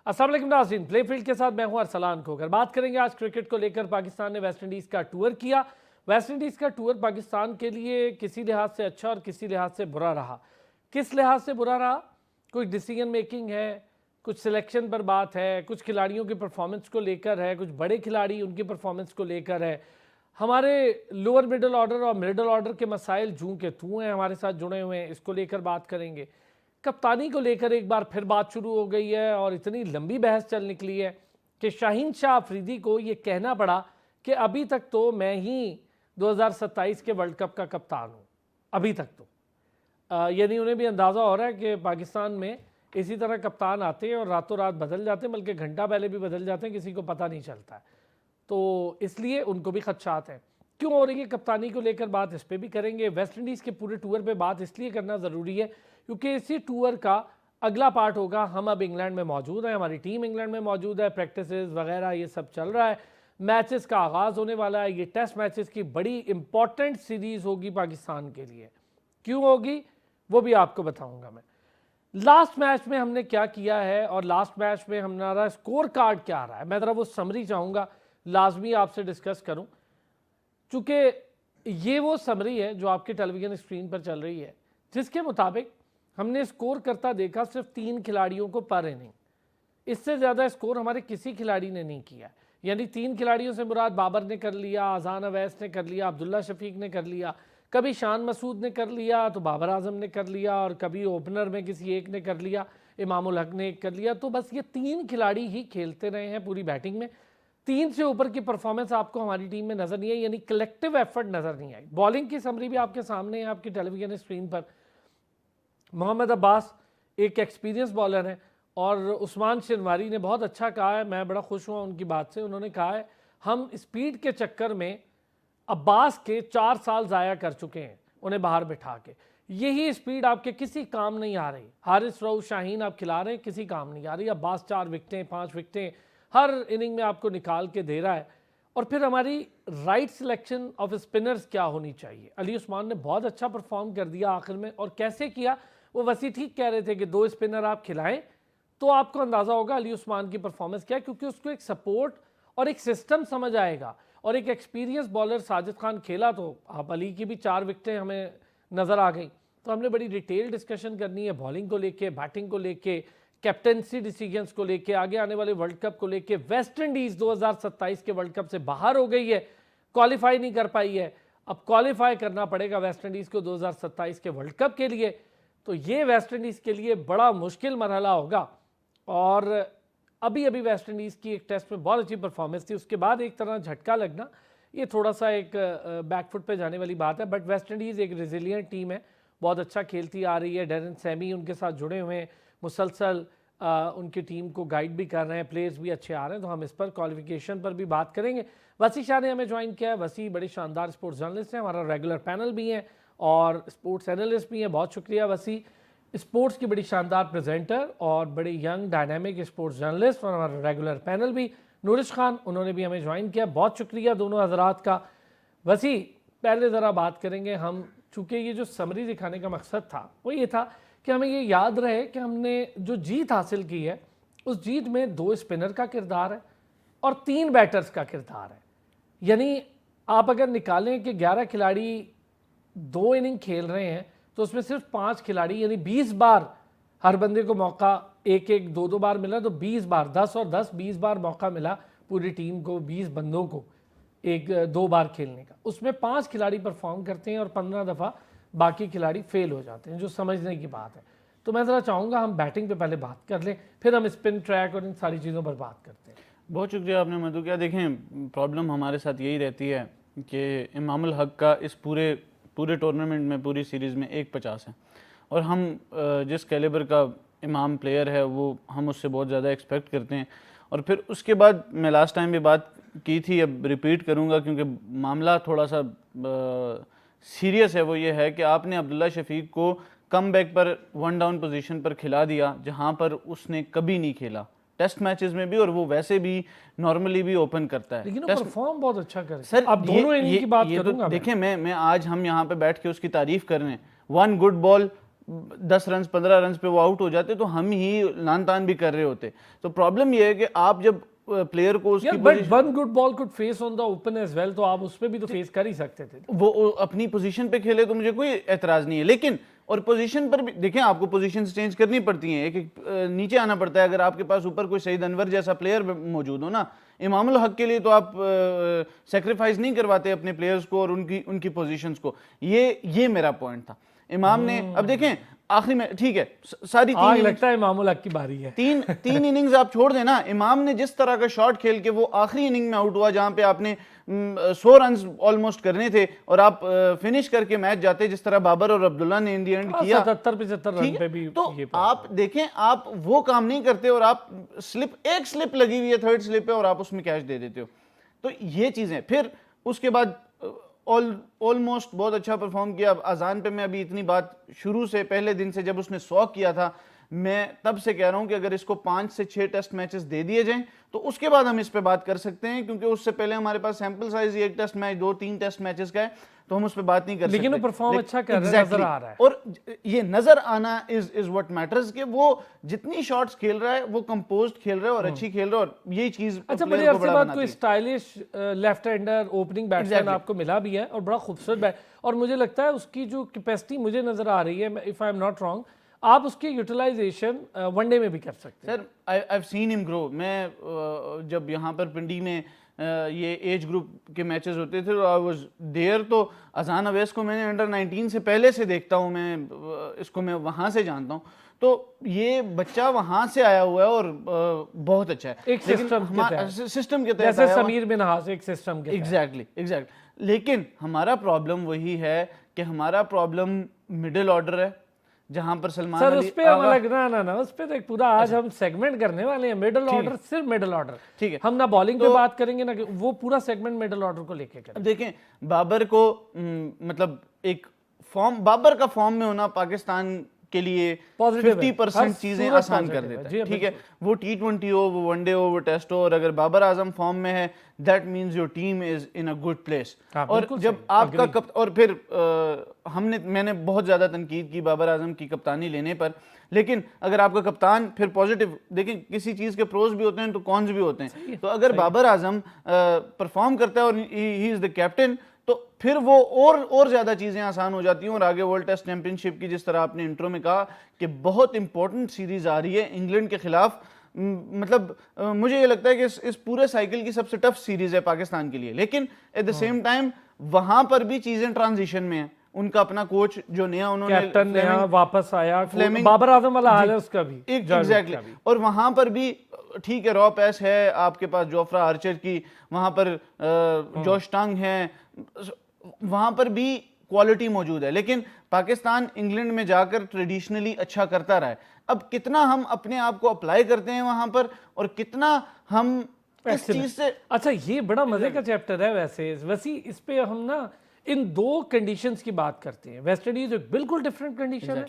अस्सलाम वालेकुम नाज़रीन, प्लेफील्ड के साथ मैं हूं अरसलान खोकर। बात करेंगे आज क्रिकेट को लेकर। पाकिस्तान ने वेस्ट इंडीज़ का टूर किया। वेस्ट इंडीज़ का टूर पाकिस्तान के लिए किसी लिहाज से अच्छा और किसी लिहाज से बुरा रहा। किस लिहाज से बुरा रहा? कुछ डिसीजन मेकिंग है, कुछ सिलेक्शन पर बात है, कुछ खिलाड़ियों की परफॉर्मेंस को लेकर है, कुछ बड़े खिलाड़ी उनकी परफॉर्मेंस को लेकर है। हमारे लोअर मिडल ऑर्डर और मिडल ऑर्डर के मसाइल जूं के तू हैं हमारे साथ जुड़े हुए हैं, इसको लेकर बात करेंगे। कप्तानी को लेकर एक बार फिर बात शुरू हो गई है और इतनी लंबी बहस चल निकली है कि शाहीन शाह अफरीदी को ये कहना पड़ा कि अभी तक तो मैं ही 2027 के वर्ल्ड कप का कप्तान हूँ। अभी तक तो यानी उन्हें भी अंदाज़ा हो रहा है कि पाकिस्तान में इसी तरह कप्तान आते हैं और रातों रात बदल जाते हैं, बल्कि घंटा पहले भी बदल जाते हैं, किसी को पता नहीं चलता है। तो इसलिए उनको भी खदशात हैं। क्यों हो रही है कप्तानी को लेकर बात, इस पर भी करेंगे। वेस्ट इंडीज़ के पूरे टूर पे बात इसलिए करना ज़रूरी है क्योंकि इसी टूर का अगला पार्ट होगा। हम अब इंग्लैंड में मौजूद हैं, हमारी टीम इंग्लैंड में मौजूद है, प्रैक्टिसेस वगैरह ये सब चल रहा है, मैचेस का आगाज़ होने वाला है। ये टेस्ट मैचेस की बड़ी इंपॉर्टेंट सीरीज़ होगी पाकिस्तान के लिए। क्यों होगी वो भी आपको बताऊंगा मैं। लास्ट मैच में हमने क्या किया है और लास्ट मैच में हमारा स्कोर कार्ड क्या रहा है, मैं ज़रा वो समरी चाहूँगा लाजमी आपसे डिस्कस करूँ, चूँकि ये वो समरी है जो आपके टेलीविज़न स्क्रीन पर चल रही है, जिसके मुताबिक हमने स्कोर करता देखा सिर्फ 3 खिलाड़ियों को पर इनिंग। इससे ज़्यादा स्कोर हमारे किसी खिलाड़ी ने नहीं किया। यानी 3 खिलाड़ियों से मुराद बाबर ने कर लिया, अजान अवैस ने कर लिया, अब्दुल्ला शफीक ने कर लिया, कभी शान मसूद ने कर लिया तो बाबर आजम ने कर लिया, और कभी ओपनर में किसी एक ने कर लिया, इमामुल हक ने एक कर लिया। तो बस ये 3 खिलाड़ी ही खेलते रहे हैं पूरी बैटिंग में। 3 से ऊपर की परफॉर्मेंस आपको हमारी टीम में नज़र नहीं आई, यानी कलेक्टिव एफर्ट नज़र नहीं आई। बॉलिंग की समरी भी आपके सामने है, आपकी टेलीविजन स्क्रीन पर। मोहम्मद अब्बास एक एक्सपीरियंस बॉलर हैं और उस्मान शनवारी ने बहुत अच्छा कहा है, मैं बड़ा खुश हुआ उनकी बात से। उन्होंने कहा है हम स्पीड के चक्कर में अब्बास के 4 साल ज़ाया कर चुके हैं उन्हें बाहर बिठा के। यही स्पीड आपके किसी काम नहीं आ रही। हारिस रऊफ शाहीन आप खिला रहे हैं, किसी काम नहीं आ रही। अब्बास 4 विकटें 5 विकटें हर इनिंग में आपको निकाल के दे रहा है। और फिर हमारी राइट सिलेक्शन ऑफ स्पिनर्स क्या होनी चाहिए। अली उस्मान ने बहुत अच्छा परफॉर्म कर दिया आखिर में, और कैसे किया वो वसी ठीक कह रहे थे कि 2 स्पिनर आप खिलाएं तो आपको अंदाज़ा होगा अली उस्मान की परफॉर्मेंस क्या है, क्योंकि उसको एक सपोर्ट और एक सिस्टम समझ आएगा। और एक एक्सपीरियंस बॉलर साजिद खान खेला तो आप अली की भी 4 विकटें हमें नज़र आ गई। तो हमने बड़ी डिटेल डिस्कशन करनी है बॉलिंग को लेके, बैटिंग को लेके, कैप्टनसी डिसीजंस को लेके, आगे आने वाले वर्ल्ड कप को लेके। वेस्ट इंडीज़ 2027 के वर्ल्ड कप से बाहर हो गई है, क्वालिफाई नहीं कर पाई है। अब क्वालिफाई करना पड़ेगा वेस्ट इंडीज़ को 2027 के वर्ल्ड कप के लिए। तो ये वेस्ट इंडीज़ के लिए बड़ा मुश्किल मरहला होगा। और अभी अभी वेस्ट इंडीज़ की एक टेस्ट में बहुत अच्छी परफॉर्मेंस थी, उसके बाद एक तरह झटका लगना ये थोड़ा सा एक बैकफुट पे जाने वाली बात है। बट वेस्ट इंडीज़ एक रेजिलियंट टीम है, बहुत अच्छा खेलती आ रही है। डेरन सैमी उनके साथ जुड़े हुए हैं, मुसलसल उनकी टीम को गाइड भी कर रहे हैं, प्लेयर्स भी अच्छे आ रहे हैं। तो हम इस पर क्वालिफिकेशन पर भी बात करेंगे। वसी शाह ने हमें ज्वाइन किया है। वसी बड़े शानदार स्पोर्ट्स जर्नलिस्ट हैं, हमारा रेगुलर पैनल भी हैं और स्पोर्ट्स एनालिस्ट भी हैं। बहुत शुक्रिया वसी, स्पोर्ट्स की बड़ी शानदार प्रेजेंटर और बड़े यंग डायनामिक स्पोर्ट्स जर्नलिस्ट, और हमारा रेगुलर पैनल भी नूरिश खान, उन्होंने भी हमें ज्वाइन किया। बहुत शुक्रिया दोनों हजरात का। वसी, पहले ज़रा बात करेंगे हम, चूँकि ये जो समरी दिखाने का मकसद था वो ये था कि हमें ये याद रहे कि हमने जो जीत हासिल की है उस जीत में 2 स्पिनर का किरदार है और 3 बैटर्स का किरदार है। यानी आप अगर निकालें कि 11 खिलाड़ी 2 इनिंग खेल रहे हैं तो उसमें सिर्फ 5 खिलाड़ी, यानी 20 बार हर बंदे को मौका, एक एक 2-2 बार मिला, तो 20 बार 10 और 10 20 बार मौका मिला पूरी टीम को, 20 बंदों को एक 2 बार खेलने का। उसमें 5 खिलाड़ी परफॉर्म करते हैं और 15 दफ़ा बाकी खिलाड़ी फेल हो जाते हैं, जो समझने की बात है। तो मैं ज़रा चाहूँगा हम बैटिंग पे पहले बात कर लें, फिर हम स्पिन ट्रैक और इन सारी चीज़ों पर बात करते हैं। बहुत शुक्रिया आपने मधु। क्या देखें, प्रॉब्लम हमारे साथ यही रहती है कि इमामुल हक का इस पूरे टूर्नामेंट में, पूरी सीरीज़ में 1.50 है, और हम जिस कैलिबर का इमाम प्लेयर है वो हम उससे बहुत ज़्यादा एक्सपेक्ट करते हैं। और फिर उसके बाद मैं लास्ट टाइम भी बात की थी, अब रिपीट करूँगा क्योंकि मामला थोड़ा सा सीरियस है। वो ये है कि आपने अब्दुल्ला शफीक को कम बैक पर 1 डाउन पोजीशन पर खिला दिया, जहाँ पर उसने कभी नहीं खेला टेस्ट मैचेस में भी, और वो वैसे भी नॉर्मली भी ओपन करता है। लेकिन परफॉर्म बहुत अच्छा करे सर। अब दोनों इनिंग की बात करूंगा। देखें, मैं आज हम यहाँ पे बैठ के उसकी तारीफ कर रहे हैं। 1 गुड बॉल 10 रन 15 रन पे वो आउट हो जाते तो हम ही लान तान भी कर रहे होते। तो प्रॉब्लम ये है कि आप जब प्लेयर को उसकी but one good ball could face on the open as well, तो आप उसमें भी तो फेस कर ही सकते थे। वो अपनी पोजीशन पे खेले तो मुझे कोई एतराज नहीं है, लेकिन और पोजीशन पर भी देखें, आपको पोजीशन चेंज करनी पड़ती हैं, एक एक नीचे आना पड़ता है। अगर आपके पास ऊपर कोई सईद अनवर जैसा प्लेयर मौजूद हो ना, इमामुल हक के लिए तो आप सेक्रीफाइस नहीं करवाते अपने प्लेयर्स को और उनकी पोजीशंस को। ये मेरा पॉइंट था। इमाम ने अब देखें आखिरी में, ठीक है, सारी आग लगता है इमामुल हक की बारी है। तीन इनिंग्स आप छोड़ देना, इमाम ने जिस तरह का शॉट खेल के वो आखिरी इनिंग में आउट हुआ जहां पे आपने 100 रन ऑलमोस्ट करने थे और आप फिनिश करके मैच जाते जिस तरह बाबर और अब्दुल्ला ने इन दी एंड किया 77-75 रन पे भी। तो आप देखें, आप वो काम नहीं करते और आप एक स्लिप लगी हुई है, थर्ड स्लिप पे, और आप उसमें कैच दे देते हो। तो ये चीजें, फिर उसके बाद ऑलमोस्ट बहुत अच्छा परफॉर्म किया। अजान पे मैं अभी इतनी बात शुरू से पहले दिन से जब उसने 100 किया था, मैं तब से कह रहा हूं कि अगर इसको 5 से 6 टेस्ट मैचेस दे दिए जाएं तो उसके बाद हम इस पे बात कर सकते हैं, क्योंकि उससे पहले हमारे पास सैंपल साइज एक टेस्ट मैच 2-3 टेस्ट मैचेस का है, तो हम उस पर बात नहीं कर सकते। लेकिन वो परफॉर्म अच्छा कर रहा है, नजर आ रहा है। और ये नजर आना इज व्हाट मैटर्स, कि वो जितनी शॉट्स खेल रहा है वो कंपोज्ड खेल रहा है और अच्छी खेल रहा है, और यही चीज अच्छा, बड़े अरसे बाद कोई stylish left hander opening batsman आपको मिला भी है और बड़ा खूबसूरत बैट, और मुझे लगता है उसकी जो कैपेसिटी मुझे नजर आ रही है, if I am not wrong, आप उसकी यूटिलाइजेशन वनडे में भी कर सकते हैं। Sir I have seen him grow. मैं जब यहाँ पर पिंडी में ये एज ग्रुप के मैचेस होते थे तो आई वाज देयर, तो अजान अवैस को मैंने अंडर 19 से पहले से देखता हूँ, मैं इसको मैं वहाँ से जानता हूँ। तो ये बच्चा वहाँ से आया हुआ है और बहुत अच्छा है, एक सिस्टम के तहत, जैसे समीर बिन हास एक सिस्टम के एग्जैक्टली। लेकिन हमारा प्रॉब्लम वही है कि हमारा प्रॉब्लम मिडिल ऑर्डर है, जहां पर सलमान सर अली उस पे हम अलग ना उस पे तो एक पूरा आज हम सेगमेंट करने वाले हैं। मिडिल ऑर्डर, सिर्फ मिडिल ऑर्डर, ठीक है, हम ना बॉलिंग पे बात करेंगे ना, वो पूरा सेगमेंट मिडिल ऑर्डर को लेके करेंगे। अब देखें, बाबर को मतलब एक फॉर्म, बाबर का फॉर्म में होना पाकिस्तान के लिए 50% चीजें आसान कर देता है, ठीक है। वो T20 हो, वो वनडे हो, वो टेस्ट हो, और अगर बाबर आजम फॉर्म में है that means your team is in a good place. और जब आपका और फिर मैंने बहुत ज्यादा तनकीद की बाबर आजम की कप्तानी लेने पर, लेकिन अगर आपका कप्तान फिर पॉजिटिव, देखें किसी चीज के प्रोज भी होते हैं तो कॉन्स भी होते हैं, तो अगर बाबर आजम परफॉर्म करता है और ही इज द कैप्टन, तो फिर वो और ज्यादा चीजें आसान हो जाती हैं। और आगे वर्ल्ड टेस्ट चैंपियनशिप की, जिस तरह आपने इंट्रो में कहा कि बहुत इंपॉर्टेंट सीरीज आ रही है इंग्लैंड के खिलाफ, मतलब मुझे ये लगता है कि इस पूरे साइकिल की सबसे टफ सीरीज है पाकिस्तान के लिए। लेकिन एट द सेम टाइम वहां पर भी चीजें ट्रांजिशन में है। उनका अपना कोच जो नया, उन्होंने कैप्टन नया वापस आया, बाबर आजम वाला हाल है उसका भी, एग्जैक्टली। और वहां पर भी ठीक है, रॉ पैस है, आपके पास जोफ्रा आर्चर की, वहां पर जोश टंग है, वहां पर भी क्वालिटी मौजूद है। लेकिन पाकिस्तान इंग्लैंड में जाकर ट्रेडिशनली अच्छा करता रहा है। अब कितना हम अपने आप को अप्लाई करते हैं वहां पर, और कितना हम इस चीज से, अच्छा ये बड़ा मजे का चैप्टर है वैसे इस पे हम ना इन दो कंडीशंस की बात करते हैं। वेस्ट इंडीज एक बिल्कुल डिफरेंट कंडीशन है,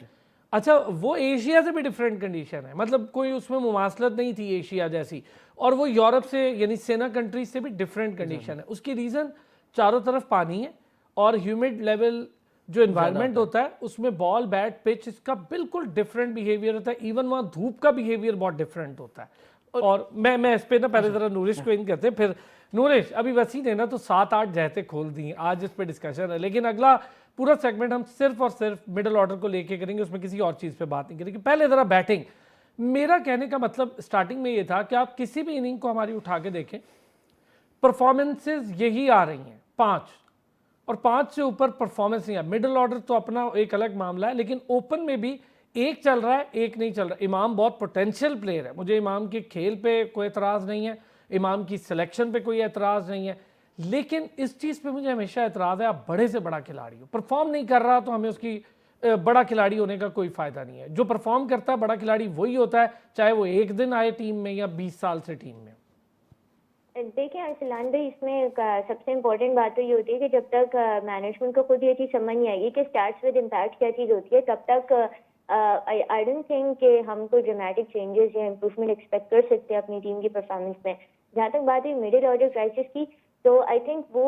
अच्छा वो एशिया से भी डिफरेंट कंडीशन है, मतलब कोई उसमें मुमासलत नहीं थी एशिया जैसी, और वो यूरोप से यानी सेना कंट्रीज से भी डिफरेंट कंडीशन है। उसकी रीजन चारों तरफ पानी है और ह्यूमिड लेवल जो एनवायरनमेंट होता है उसमें बॉल बैट पिच इसका बिल्कुल डिफरेंट बिहेवियर होता है। इवन वहाँ धूप का बिहेवियर बहुत डिफरेंट होता है। और मैं इस पे ना पहले जरा नूरिश को इन करते, फिर नूरिश अभी वसी ने ना तो 7-8 जहते खोल दी, आज इस पे डिस्कशन है, लेकिन अगला पूरा सेगमेंट हम सिर्फ और सिर्फ मिडिल ऑर्डर को लेके करेंगे, उसमें किसी और चीज़ पे बात नहीं करेंगे। पहले ज़रा बैटिंग, मेरा कहने का मतलब स्टार्टिंग में ये था कि आप किसी भी इनिंग को हमारी उठा के देखें, परफॉर्मेंसेज यही आ रही हैं 5, और 5 से ऊपर परफॉर्मेंस नहीं है। मिडिल ऑर्डर तो अपना एक अलग मामला है, लेकिन ओपन में भी एक चल रहा है एक नहीं चल रहा। इमाम बहुत पोटेंशियल प्लेयर है, मुझे इमाम के खेल पे कोई एतराज़ नहीं है, इमाम की सिलेक्शन पे कोई एतराज़ नहीं है, लेकिन इस चीज़ पे मुझे हमेशा एतराज़ है, आप बड़े से बड़ा खिलाड़ी हो, परफॉर्म नहीं कर रहा तो हमें उसकी बड़ा खिलाड़ी होने का कोई फ़ायदा नहीं है। जो परफॉर्म करता है बड़ा खिलाड़ी वही होता है, चाहे वो एक दिन आए टीम में या 20 साल से टीम में। देखिए अरसलान भाई, इसमें सबसे इम्पोर्टेंट बात तो ये होती है कि जब तक मैनेजमेंट को खुद ये चीज़ समझ नहीं आएगी कि स्टार्ट्स विद इम्पैक्ट क्या चीज़ होती है, तब तक आई डोंट थिंक कि हम कोई ड्रामेटिक चेंजेस या इम्प्रूवमेंट एक्सपेक्ट कर सकते हैं अपनी टीम की परफॉर्मेंस में। जहाँ तक बात है मिडिल ऑर्डर क्राइसिस की, तो आई थिंक वो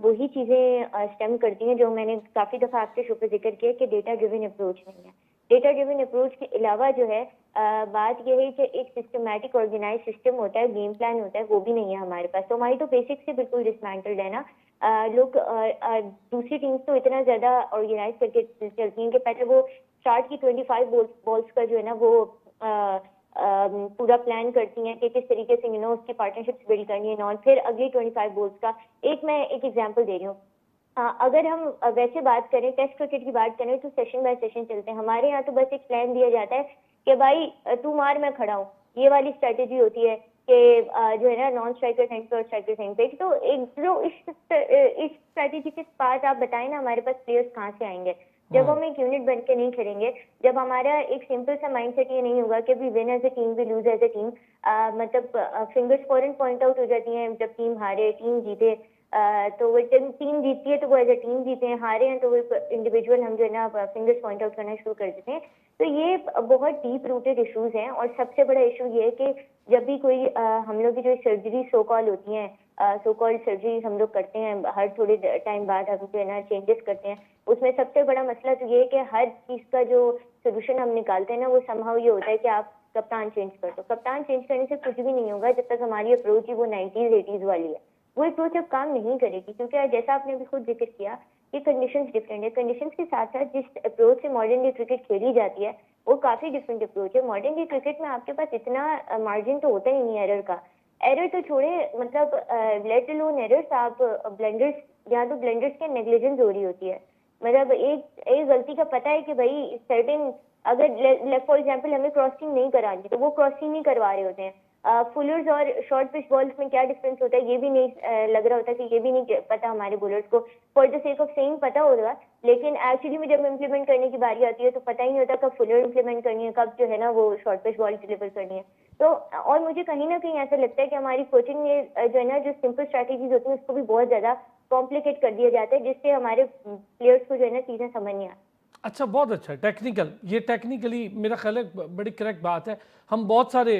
वही चीज़ें स्टेम करती हैं जो मैंने काफ़ी दफ़ा आपके शो पर जिक्र किया कि डेटा ड्रिवन अप्रोच नहीं है। डेटा ड्रिवन अप्रोच के अलावा जो है बात यह है कि एक सिस्टमैटिक ऑर्गेनाइज सिस्टम होता है, गेम प्लान होता है, वो भी नहीं है हमारे पास। तो हमारी तो बेसिक से बिल्कुल डिसमेंटल्ड है ना। लोग दूसरी टीम्स तो इतना ज्यादा ऑर्गेनाइज करके चलती हैं कि पहले वो स्टार्ट की 25 बॉल्स का जो है ना वो पूरा प्लान करती हैं कि किस तरीके से उसकी पार्टनरशिप्स बिल्ड करनी है, और फिर अगली 25 बॉल्स का मैं एक एग्जांपल दे रही हूँ। अगर हम वैसे बात करें, टेस्ट क्रिकेट की बात करें, तो सेशन बाय सेशन चलते हैं। हमारे यहाँ तो बस एक प्लान दिया जाता है कि भाई तू मार मैं खड़ा हूँ, ये वाली स्ट्रेटेजी होती है कि जो है ना नॉन स्ट्राइकर साइड पे और स्ट्राइकर साइड पे। तो एक जो इस स्ट्रेटेजी के पास आप बताएं ना हमारे पास प्लेयर्स कहाँ से आएंगे जब हम एक यूनिट बन के नहीं खेलेंगे, जब हमारा एक सिंपल सा माइंडसेट ये नहीं होगा कि we win as a team, we lose as a team. मतलब फिंगर्स फॉरन पॉइंट आउट हो जाती हैं जब टीम हारे टीम जीते। तो वो टीम जीतती है तो वो एज ए टीम जीते हैं, हारे हैं तो वो इंडिविजुअल हम जो है ना फिंगर्स पॉइंट आउट करना शुरू कर देते हैं। तो ये बहुत डीप रूटेड इश्यूज हैं। और सबसे बड़ा इशू ये है कि जब भी कोई हम लोग की जो सर्जरी सो कॉल होती हैं, सो कॉल्ड सर्जरी हम लोग करते हैं, हर थोड़े टाइम बाद हम जो है ना चेंजेस करते हैं, उसमें सबसे बड़ा मसला तो ये है कि हर चीज का जो सोल्यूशन हम निकालते हैं ना वो समहाउ ये होता है कि आप कप्तान चेंज कर दो। कप्तान चेंज करने से कुछ भी नहीं होगा जब तक हमारी अप्रोच ही वो 90s 80s वाली है। वो अप्रोच अब काम नहीं करेगी, क्योंकि जैसा आपने अभी खुद जिक्र किया कि कंडीशंस डिफरेंट है। कंडीशंस के साथ साथ जिस अप्रोच से मॉडर्न डे क्रिकेट खेली जाती है वो काफी डिफरेंट अप्रोच है। मॉडर्न डे क्रिकेट में आपके पास इतना मार्जिन तो होता ही नहीं एरर का। एरर तो छोड़े, मतलब लेट अलोन एरर्स, आप ब्लेंडर्स, यहाँ तो ब्लेंडर्स के नेग्लिजेंस हो रही होती है। मतलब एक गलती का पता है कि भाई सर्टेन, अगर फॉर एग्जांपल हमें क्रॉसिंग नहीं करानी तो वो क्रॉसिंग नहीं करवा रहे होते हैं। फुलर्स और शॉर्ट पिच बॉल्स में क्या डिफरेंस होता है ये भी नहीं लग रहा होता कि ये भी नहीं पता हमारे बॉलर्स को। For the sake of saying पता होगा, लेकिन एक्चुअली में जब इम्प्लीमेंट करने की बारी आती है तो पता ही नहीं होता कब फुलर इम्प्लीमेंट करनी है, कब जो है ना वो शॉर्ट पिच बॉल डिलीवर करनी है। तो और मुझे कहीं ना कहीं ऐसा लगता है कि हमारी कोचिंग में जो है ना जो सिंपल स्ट्रैटेजीज होती है उसको भी बहुत ज्यादा कॉम्प्लिकेट कर दिया जाता है, जिससे हमारे प्लेयर्स को जो है ना चीजें समझ नहीं आती। अच्छा, बहुत अच्छा। टेक्निकल, ये टेक्निकली मेरा ख्याल है बड़ी करेक्ट बात है। हम बहुत सारे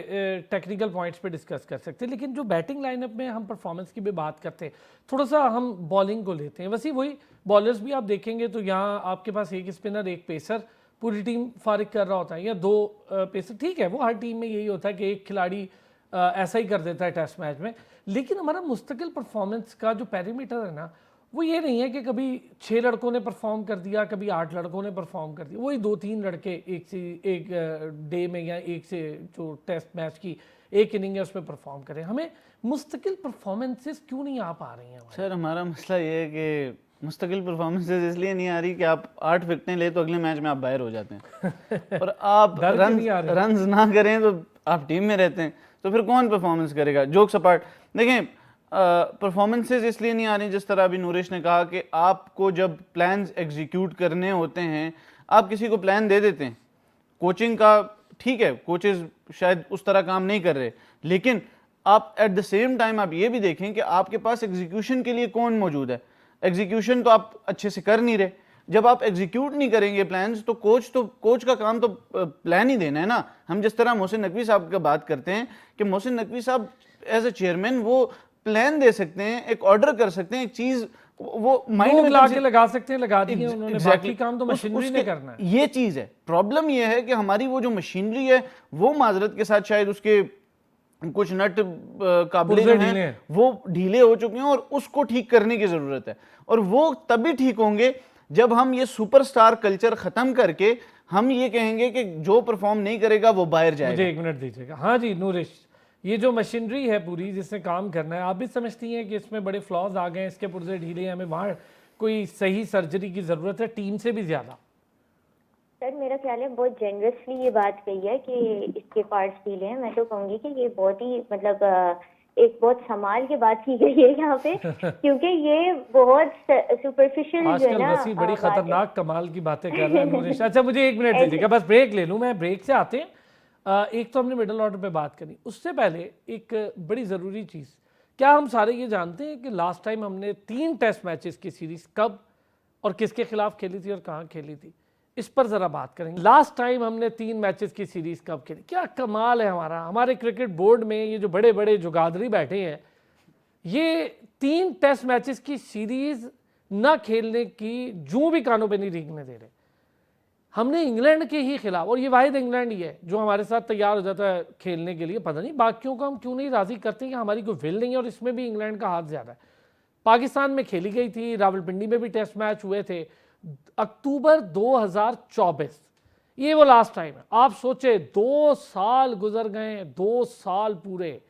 टेक्निकल पॉइंट्स पे डिस्कस कर सकते हैं, लेकिन जो बैटिंग लाइनअप में हम परफॉर्मेंस की भी बात करते हैं, थोड़ा सा हम बॉलिंग को लेते हैं। वैसे वही बॉलर्स भी आप देखेंगे तो यहाँ आपके पास एक स्पिनर, एक पेसर, पूरी टीम फारिग कर रहा होता है, या दो पेसर। ठीक है, वो हर टीम में यही होता है कि एक खिलाड़ी ऐसा ही कर देता है टेस्ट मैच में। लेकिन हमारा मुस्तकिल परफॉर्मेंस का जो पैरामीटर है ना, वो ये नहीं है कि कभी 6 लड़कों ने परफॉर्म कर दिया, कभी 8 लड़कों ने परफॉर्म कर दिया। वही 2-3 लड़के एक डे में या एक से जो टेस्ट मैच की एक इनिंग है उसमें परफॉर्म करें। हमें मुस्तकिल परफॉर्मेंसेस क्यों नहीं आ पा रही हैं? सर हमारा मसला ये है कि मुस्तकिल परफॉर्मेंसेस इसलिए नहीं आ रही कि आप 8 विकेटें ले तो अगले मैच में आप बाहर हो जाते हैं और आप रन्स ना करें तो आप टीम में रहते हैं, तो फिर कौन परफॉर्मेंस करेगा? जोक्स अपार्ट, देखें परफॉर्मेंसेस इसलिए नहीं आ रही, जिस तरह अभी नूरिश ने कहा कि आपको जब प्लान्स एग्जीक्यूट करने होते हैं आप किसी को प्लान दे देते हैं। कोचिंग का ठीक है, कोचेज शायद उस तरह काम नहीं कर रहे, लेकिन आप एट द सेम टाइम आप ये भी देखें कि आपके पास एग्जीक्यूशन के लिए कौन मौजूद है। एग्जीक्यूशन तो आप अच्छे से कर नहीं रहे। जब आप एग्जीक्यूट नहीं करेंगे प्लान्स तो कोच का काम तो प्लान ही देना है ना। हम जिस तरह मोहसिन नकवी साहब का बात करते हैं कि मोहसिन नकवी साहब एज ए चेयरमैन वो प्लान दे सकते हैं, एक ऑर्डर कर सकते हैं, एक चीज वो माइंड में लगा सकते हैं, लगा दिए उन्होंने। बाकी काम तो मशीनरी ने करना है। ये चीज है। प्रॉब्लम ये है कि हमारी वो जो मशीनरी है वो माजरत के साथ शायद उसके कुछ नट काबिल हैं वो ढीले हो चुके हैं और उसको ठीक करने की जरूरत है। और वो तभी ठीक होंगे जब हम ये सुपरस्टार कल्चर खत्म करके हम ये कहेंगे कि जो परफॉर्म नहीं करेगा वो बाहर जाएगा। मुझे 1 मिनट दीजिएगा। हाँ जी नूरिश, ये जो मशीनरी है पूरी जिसने काम करना है, आप भी समझती हैं कि इसमें बड़े फ्लॉज आ गए हैं, इसके पुर्जे ढीले हैं, हमें वहाँ कोई सही सर्जरी की ज़रूरत है टीम से भी ज़्यादा? सर मेरा ख्याल है बहुत जेनरसली ये बात कही है कि इसके पार्ट्स ढीले हैं। मैं तो कहूँगी कि ये बहुत ही मतलब एक बहुत संभाल के बात की गई है यहाँ पे क्योंकि ये बहुत सुपरफिशियल जो है ना वसी बड़ी खतरनाक कमाल की बातें कर रहे हैं नूरिश। अच्छा मुझे 1 मिनट दीजिएगा, बस ब्रेक ले लूँ मैं, ब्रेक से आते हैं। एक तो हमने मिडल ऑर्डर पे बात करी, उससे पहले एक बड़ी ज़रूरी चीज़, क्या हम सारे ये जानते हैं कि लास्ट टाइम हमने 3 टेस्ट मैचेस की सीरीज़ कब और किसके खिलाफ खेली थी और कहाँ खेली थी? इस पर ज़रा बात करेंगे। लास्ट टाइम हमने 3 मैचेस की सीरीज़ कब खेली? क्या कमाल है हमारे क्रिकेट बोर्ड में, ये जो बड़े बड़े जुगादरी बैठे हैं, ये 3 टेस्ट मैचेस की सीरीज़ ना खेलने की जूं भी कानों पे नहीं रींगने दे रहे। हमने इंग्लैंड के ही खिलाफ, और ये वाहिद इंग्लैंड ही है जो हमारे साथ तैयार हो जाता है खेलने के लिए, पता नहीं बाकियों को हम क्यों नहीं राजी करते कि हमारी कोई विल नहीं है, और इसमें भी इंग्लैंड का हाथ ज़्यादा है। पाकिस्तान में खेली गई थी, रावलपिंडी में भी टेस्ट मैच हुए थे, अक्टूबर 2024 ये वो लास्ट टाइम है। आप सोचे 2 साल गुजर गए, 2 साल पूरे,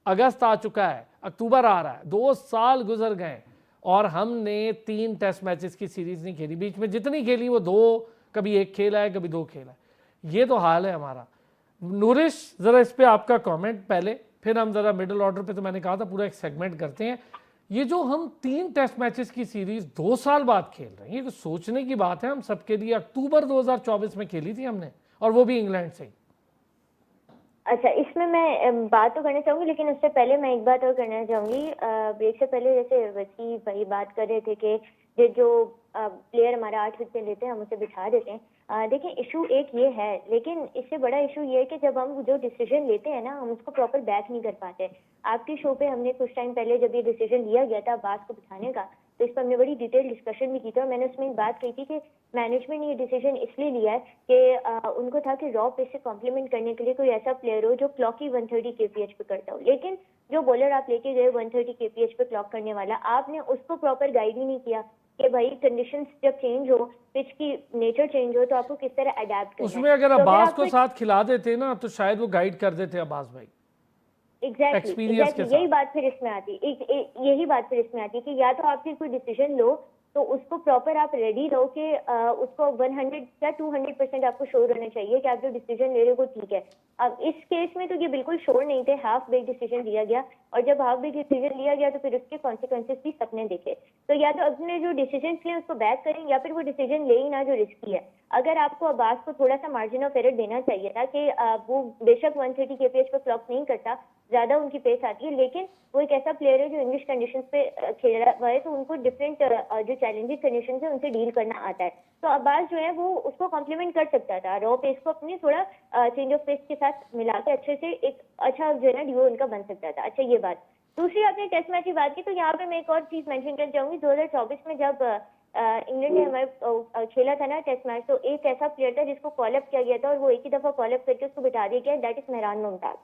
अगस्त आ चुका है, अक्टूबर आ रहा है, 2 साल गुजर गए और हमने 3 टेस्ट मैचेस की सीरीज नहीं खेली। बीच में जितनी खेली वो 2, कभी 1 खेला है, कभी 2 खेला है। ये तो हाल है हमारा। नूरिश, ज़रा इस पे आपका कमेंट पहले, फिर हम ज़रा मिडिल ऑर्डर पे, तो मैंने कहा था पूरा एक सेगमेंट करते हैं। ये जो हम 3 टेस्ट मैचेस की सीरीज 2 साल बाद खेल रहे हैं, ये तो सोचने की बात है हम सबके लिए। अक्टूबर 2024 में खेली थी हमने, और वो भी इंग्लैंड से। अच्छा, इसमें मैं बात तो करना चाहूंगी, लेकिन उससे पहले मैं एक बात और करना चाहूंगी। ब्रेक से पहले जैसे वसी भाई बात कर रहे थे कि जो प्लेयर हमारा 8 विकेट लेते हैं हम उसे बिठा देते हैं। देखिए, इशू एक ये है, लेकिन इससे बड़ा इशू ये है कि जब हम जो डिसीजन लेते हैं ना, हम उसको प्रॉपर बैक नहीं कर पाते। आपके शो पे हमने कुछ टाइम पहले जब ये डिसीजन लिया गया था अब्बास को बिठाने का, तो इस पर हमने बड़ी डिटेल डिस्कशन भी की थी, और मैंने उसमें एक बात कही थी कि मैनेजमेंट ने ये डिसीजन इसलिए लिया है कि उनको था कि रॉ पेस से कॉम्प्लीमेंट करने के लिए कोई ऐसा प्लेयर हो जो क्लॉक ही 130 kph पे करता हो। लेकिन जो बॉलर आप लेके गए 130 kph पे क्लॉक करने वाला, आपने उसको प्रॉपर गाइड ही नहीं किया कि भाई कंडीशंस जब चेंज हो, पिच की नेचर चेंज हो, तो आपको किस तरह अडेप्ट करना है। उसमें अगर तो अब्बास को साथ खिला देते ना, तो शायद वो गाइड कर देते अब्बास भाई। एग्जैक्टली यही बात फिर इसमें आती, यही बात फिर इसमें आती है कि या तो आप फिर कोई डिसीजन लो तो उसको प्रॉपर आप रेडी रहो कि उसको 100 या 200% आपको श्योर रहना चाहिए कि आप जो डिसीजन ले रहे हो वो ठीक है। अब इस केस में तो ये बिल्कुल श्योर नहीं थे, हाफ बेक डिसीजन लिया गया, और जब हाफ बेक डिसीजन लिया गया तो फिर उसके कॉन्सिक्वेंसेस भी सबने देखे। तो या तो अपने जो डिसीजन लिए उसको बैक करें, या फिर वो डिसीजन ले ही ना जो रिस्की है। अगर आपको अब्बास को थोड़ा सा मार्जिन ऑफ एरर देना चाहिए था कि वो बेशक 130 kph पर क्लॉक नहीं करता, ज्यादा उनकी पेस आती है, लेकिन वो एक ऐसा प्लेयर है जो इंग्लिश कंडीशंस पे खेल रहा है, तो उनको डिफरेंट जो चैलेंजिंग कंडीशन है उनसे डील करना आता है। तो अब्बास जो है वो उसको कॉम्प्लीमेंट कर सकता था, रॉ पेस को अपनी थोड़ा चेंज ऑफ पेस के साथ मिला के अच्छे से एक अच्छा जो है ना डुओ उनका बन सकता था। अच्छा, ये बात। दूसरी, आपने टेस्ट मैच की बात की, तो यहाँ पे मैं एक और चीज मेंशन करना चाहूंगी। 2024 में जब इंग्लैंड ने हमारे खेला था ना टेस्ट मैच, तो एक ऐसा प्लेयर था जिसको कॉल अप किया गया था, और वो एक ही दफा कॉल अप करके उसको बिठा दिया गया, दैट इज मेहरान मुमताज।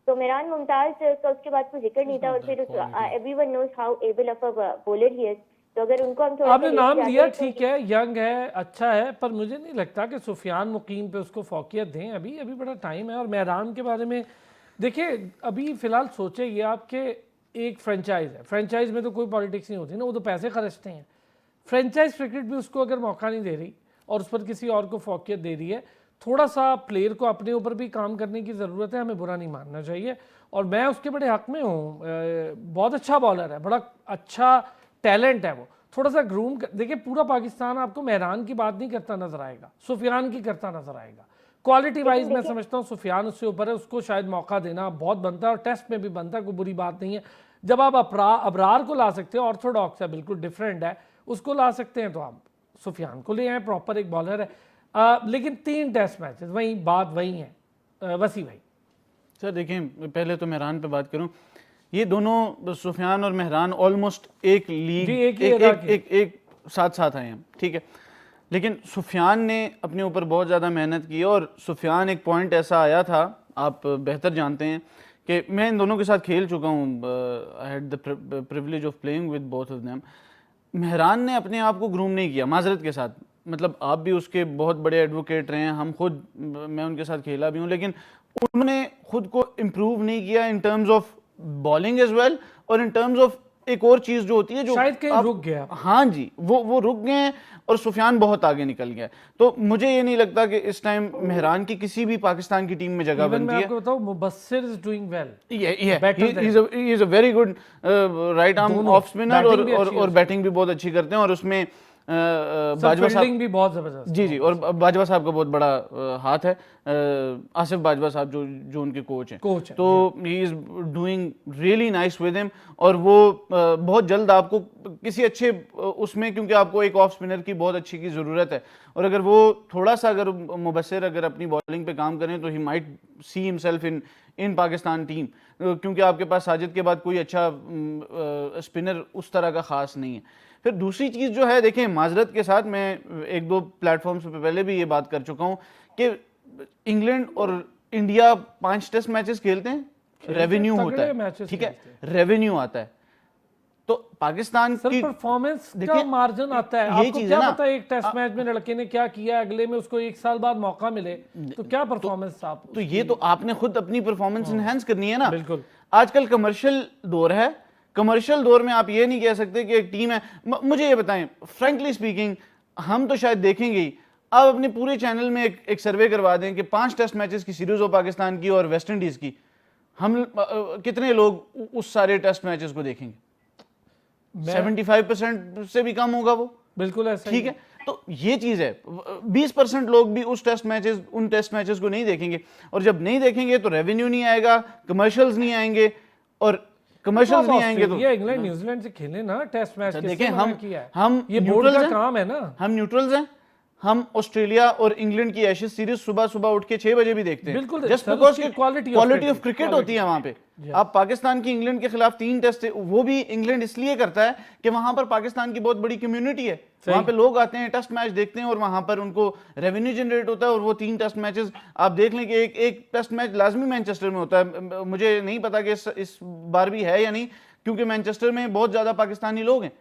तो मेहरान मुमताज का उसके बाद कोई जिक्र नहीं था, और फिर everyone knows how able of a bowler he is. तो अगर उनको हम थोड़ा आपने नाम लिया, ठीक है, यंग है, अच्छा है, पर मुझे नहीं लगता कि सुफियान मुकीम पे उसको फौकियत दें। अभी बड़ा टाइम है। और मेहरान के बारे में देखिए, अभी फिलहाल सोचे ये आपके एक फ्रेंचाइज है, फ्रेंचाइज में तो कोई पॉलिटिक्स नहीं होती ना, वो तो पैसे खर्चते हैं। फ्रेंचाइज क्रिकेट भी उसको अगर मौका नहीं दे रही और उस पर किसी और को फौकियत दे रही है, थोड़ा सा प्लेयर को अपने ऊपर भी काम करने की ज़रूरत है, हमें बुरा नहीं मानना चाहिए। और मैं उसके बड़े हक में हूँ, बहुत अच्छा बॉलर है, बड़ा अच्छा टैलेंट है वो, थोड़ा सा ग्रूम देखिए, पूरा पाकिस्तान आपको मेहरान की बात नहीं करता नजर आएगा, सुफियान की करता नजर आएगा। क्वालिटी वाइज मैं समझता हूँ सुफियान उससे ऊपर है, उसको शायद मौका देना बहुत बनता है, और टेस्ट में भी बनता है, कोई बुरी बात नहीं है। जब आप अबरार को ला सकते हो, ऑर्थोडॉक्स है, बिल्कुल डिफरेंट है, उसको ला सकते हैं, तो आप सुफियान को ले आए, प्रॉपर एक बॉलर है। लेकिन 3 टेस्ट मैचेस, वही बात वही है। वसी भाई सर देखिए, पहले तो मेहरान पे बात करूं, ये दोनों सुफियान और मेहरान ऑलमोस्ट एक लीग एक साथ साथ आए हैं, ठीक है। लेकिन सुफियान ने अपने ऊपर बहुत ज़्यादा मेहनत की, और सुफियान एक पॉइंट ऐसा आया था, आप बेहतर जानते हैं कि मैं इन दोनों के साथ खेल चुका हूँ, I had the privilege of playing with both of them. Mehran ने अपने आप को ग्रूम नहीं किया, माजरत के साथ, मतलब आप भी उसके बहुत बड़े एडवोकेट रहे हैं, हम खुद, मैं उनके साथ खेला भी हूँ, लेकिन उन्होंने खुद को इम्प्रूव नहीं किया in terms of bowling as well, और इन टर्म्स ऑफ एक और चीज जो होती है जो शायद कहीं रुक गया। हाँ जी, वो रुक गए हैं, और सुफियान बहुत आगे निकल गया। तो मुझे ये नहीं लगता कि इस टाइम मेहरान की किसी भी पाकिस्तान की टीम में जगह बनती है। मैं आपको बताऊं, Mubassir is doing well, he is a very good right arm off spinner, और बैटिंग भी बहुत अच्छी करते हैं, और उसमें बाजवा साहब भी बहुत जबरदस्त, जी, और बाजवा साहब का बहुत बड़ा हाथ है, आसिफ बाजवा साहब जो उनके कोच हैं, तो he is doing really nice with him. और वो बहुत जल्द आपको किसी अच्छे उसमें, क्योंकि आपको एक ऑफ स्पिनर की बहुत अच्छी की ज़रूरत है, और अगर वो थोड़ा सा अगर मुबस्सिर अगर अपनी बॉलिंग पे काम करें, तो he might see himself in Pakistan team, क्योंकि आपके पास साजिद के बाद कोई अच्छा स्पिनर उस तरह का ख़ास नहीं है। फिर दूसरी चीज़ जो है, देखें माजरत के साथ मैं एक दो प्लेटफॉर्म्स पे पहले भी ये बात कर चुका हूँ कि इंग्लैंड और इंडिया 5 टेस्ट मैचेस खेलते हैं, रेवेन्यू होता है, ठीक है, रेवेन्यू आता है। तो पाकिस्तान की परफॉर्मेंस का मार्जिन आता है, आपको क्या पता है एक टेस्ट मैच में लड़के ने क्या किया, अगले में उसको 1 साल बाद मौका मिले तो क्या परफॉर्मेंस आप, तो ये तो आपने खुद अपनी परफॉर्मेंस इनहेंस करनी है ना। बिल्कुल। आजकल कमर्शियल दौर है, कमर्शियल दौर में आप ये नहीं कह सकते कि एक टीम है। मुझे ये बताएं, फ्रैंकली स्पीकिंग, हम तो शायद देखेंगे ही, आप अपने पूरे चैनल में एक सर्वे करवा दें कि 5 टेस्ट मैचेस की सीरीज हो पाकिस्तान की और वेस्ट इंडीज की, हम कितने लोग उस सारे टेस्ट मैचेस को देखेंगे? 75% से भी कम होगा वो। बिल्कुल ऐसा, ठीक है। तो ये चीज है, 20% लोग भी उन टेस्ट मैचेस को नहीं देखेंगे, और जब नहीं देखेंगे तो रेवेन्यू नहीं आएगा, कमर्शियल्स नहीं आएंगे, और कमर्शियल्स नहीं आएंगे तो ये इंग्लैंड न्यूजीलैंड से खेले ना टेस्ट मैच, देखें हम ये बोर्ड का काम है ना, हम न्यूट्रल्स हैं। हम ऑस्ट्रेलिया और इंग्लैंड की एशेज सीरीज सुबह सुबह उठ के 6 बजे भी देखते हैं, बिल्कुल, just because quality of cricket होती है वहां पे। आप पाकिस्तान की इंग्लैंड के खिलाफ 3 टेस्ट, वो भी इंग्लैंड इसलिए करता है कि वहां पर पाकिस्तान की बहुत बड़ी कम्युनिटी है, वहां पे लोग आते हैं, टेस्ट मैच देखते हैं, और वहां पर उनको रेवेन्यू जनरेट होता है। और वो 3 टेस्ट मैचेस आप देख लें कि एक टेस्ट मैच लाजमी मैनचेस्टर में होता है। मुझे नहीं पता कि इस बार भी है या नहीं, क्योंकि मैनचेस्टर में बहुत ज्यादा पाकिस्तानी लोग हैं,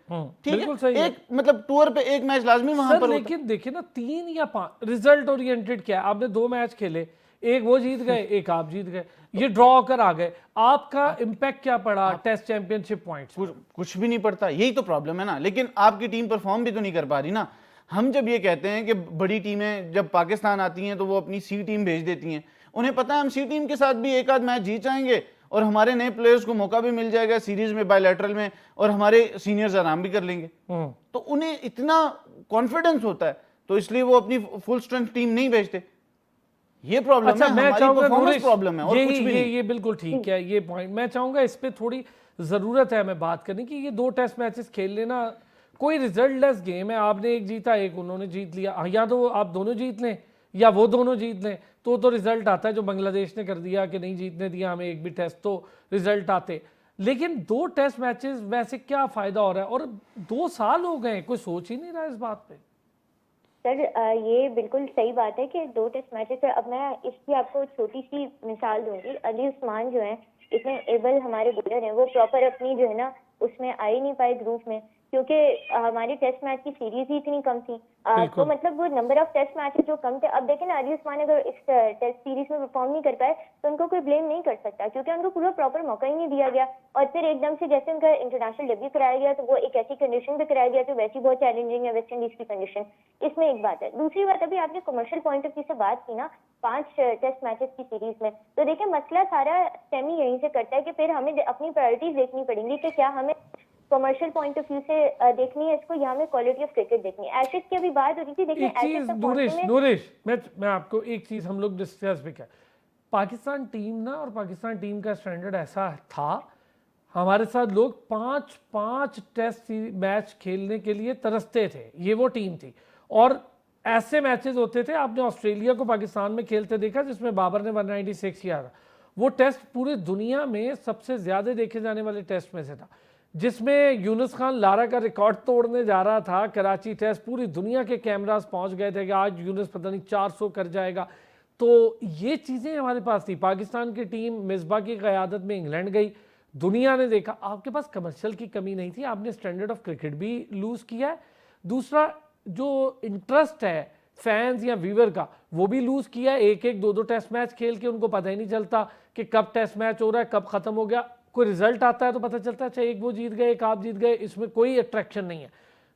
ठीक है। एक मतलब टूर पे एक मैच लाजमी वहां पर, लेकिन देखिए ना 3 या 5 रिजल्ट ओरिएंटेड क्या है, आपने 2 मैच खेले, एक वो जीत गए, एक आप जीत गए, ये ड्रॉ होकर आ गए, आपका इंपैक्ट क्या पड़ा टेस्ट चैंपियनशिप पॉइंट्स? कुछ भी नहीं पड़ता, यही तो प्रॉब्लम है ना। लेकिन आपकी टीम परफॉर्म भी तो नहीं कर पा रही ना। हम जब ये कहते हैं कि बड़ी टीमें जब पाकिस्तान आती हैं तो वो अपनी सी टीम भेज देती हैं, उन्हें पता है हम सी टीम के साथ भी एक आध मैच जीत जाएंगे और हमारे नए प्लेयर्स को मौका भी मिल जाएगा सीरीज में, बायलैटरल में, और हमारे सीनियर्स आराम भी कर लेंगे। तो उन्हें इतना कॉन्फिडेंस होता है, तो इसलिए वो अपनी फुल स्ट्रेंथ टीम नहीं भेजते। ये प्रॉब्लम है, हमारी परफॉर्मेंस प्रॉब्लम है, और कुछ भी नहीं। ये बिल्कुल ठीक है, ये पॉइंट मैं चाहूंगा इस पे थोड़ी जरूरत है मैं बात करने की। ये 2 टेस्ट मैचेस खेल लेना कोई रिजल्टलेस गेम है, आपने एक जीता एक उन्होंने जीत लिया, या तो आप दोनों जीत लें या वो दोनों जीत लें तो रिजल्ट आता है, जो बांग्लादेश ने कर दिया कि नहीं जीतने दिया हमें एक भी टेस्ट, तो रिजल्ट आते। लेकिन 2 टेस्ट मैचेस वैसे क्या फायदा हो रहा है, और 2 साल हो गए, कोई सोच ही नहीं रहा इस बात पे। सर ये बिल्कुल सही बात है कि 2 टेस्ट मैचेस है। अब मैं इसकी आपको छोटी सी मिसाल दूंगी। अली उस्मान जो है इतने एबल हमारे बॉलर हैं, वो प्रॉपर अपनी जो है ना उसमें आ ही नहीं पाए ग्रुप में, क्योंकि हमारी टेस्ट मैच की सीरीज ही इतनी कम थी। तो मतलब वो नंबर ऑफ टेस्ट मैचेस जो कम थे। अब देखें ना, अली उस्मान अगर इस टेस्ट सीरीज में परफॉर्म नहीं कर पाए तो उनको कोई ब्लेम नहीं कर सकता, क्योंकि उनको पूरा प्रॉपर मौका ही नहीं दिया गया। और फिर एकदम से जैसे उनका इंटरनेशनल डेब्यू कराया गया तो वो एक ऐसी कंडीशन पे कराया गया तो वैसी बहुत चैलेंजिंग है वेस्ट इंडीज की कंडीशन। इसमें एक बात है। दूसरी बात, अभी आपने कमर्शियल पॉइंट ऑफ व्यू से बात की ना 5 टेस्ट मैचेस की सीरीज में, तो देखिए मसला सारा स्टेम ही यहीं से करता है कि फिर हमें अपनी प्रायोरिटीज देखनी पड़ेंगी कि क्या हमें कमर्शियल पॉइंट ऑफ व्यू से देखनी है इसको, या हमें क्वालिटी ऑफ क्रिकेट देखनी है। एशेज की अभी बात हो रही थी, देखिए नूरिश मैं आपको एक चीज हम लोग डिस्कस भी किया, पाकिस्तान टीम ना, और पाकिस्तान टीम का स्टैंडर्ड ऐसा था, हमारे साथ लोग 5 टेस्ट मैच खेलने के लिए तरसते थे, ये वो टीम थी। और ऐसे मैचेस होते थे, आपने ऑस्ट्रेलिया को पाकिस्तान में खेलते देखा जिसमें बाबर ने 196 किया था, वो टेस्ट पूरी दुनिया में सबसे ज्यादा देखे जाने वाले टेस्ट में से था, जिसमें यूनुस खान लारा का रिकॉर्ड तोड़ने जा रहा था। कराची टेस्ट पूरी दुनिया के कैमरास पहुंच गए थे कि आज यूनुस पता नहीं 400 कर जाएगा। तो ये चीज़ें हमारे पास थी। पाकिस्तान की टीम मिसबा की क़यादत में इंग्लैंड गई, दुनिया ने देखा, आपके पास कमर्शियल की कमी नहीं थी, आपने स्टैंडर्ड ऑफ क्रिकेट भी लूज़ किया है। दूसरा जो इंटरेस्ट है फैंस या व्यूवर का, वो भी लूज़ किया है। 1-1, 2-2 टेस्ट मैच खेल के उनको पता ही नहीं चलता कि कब टेस्ट मैच हो रहा है, कब ख़त्म हो गया। कोई रिजल्ट आता है तो पता चलता है अच्छा एक वो जीत गए एक आप जीत गए, इसमें कोई अट्रैक्शन नहीं है।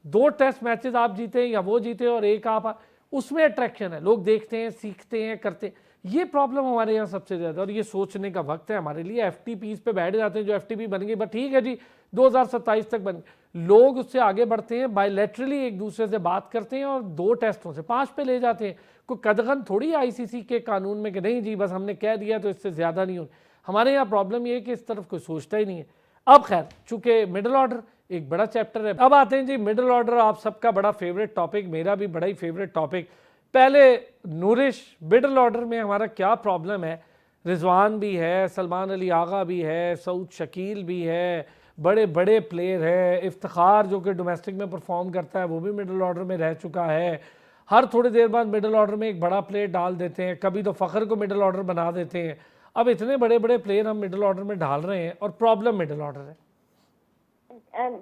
2 टेस्ट मैचेस आप जीते या वो जीते और एक आप, उसमें अट्रैक्शन है, लोग देखते हैं, सीखते हैं, करते हैं। ये प्रॉब्लम हमारे यहाँ सबसे ज़्यादा, और ये सोचने का वक्त है हमारे लिए। FTPs पे बैठ जाते हैं, जो FTP बन गई, बस ठीक है जी 2027 तक बन गई, लोग उससे आगे बढ़ते हैं, बायलैटरली एक दूसरे से बात करते हैं और 2 टेस्टों से 5 पे ले जाते हैं। कोई कदगन थोड़ी ICC के कानून में कि नहीं जी बस हमने कह दिया तो इससे ज़्यादा नहीं हो। हमारे यहाँ प्रॉब्लम ये है कि इस तरफ कोई सोचता ही नहीं है। अब खैर, चूंकि मिडिल ऑर्डर एक बड़ा चैप्टर है, अब आते हैं जी मिडिल ऑर्डर, आप सबका बड़ा फेवरेट टॉपिक, मेरा भी बड़ा ही फेवरेट टॉपिक। पहले नूरिश, मिडिल ऑर्डर में हमारा क्या प्रॉब्लम है? रिजवान भी है, सलमान अली आगा भी है, सऊद शकील भी है, बड़े बड़े प्लेयर हैं। इफ्तिखार जो कि डोमेस्टिक में परफॉर्म करता है वो भी मिडिल ऑर्डर में रह चुका है। हर थोड़ी देर बाद मिडिल ऑर्डर में एक बड़ा प्लेयर डाल देते हैं, कभी तो फ़खर को मिडिल ऑर्डर बना देते हैं। अब इतने बड़े बड़े प्लेयर हम मिडिल ऑर्डर में डाल रहे हैं और प्रॉब्लम मिडिल ऑर्डर है।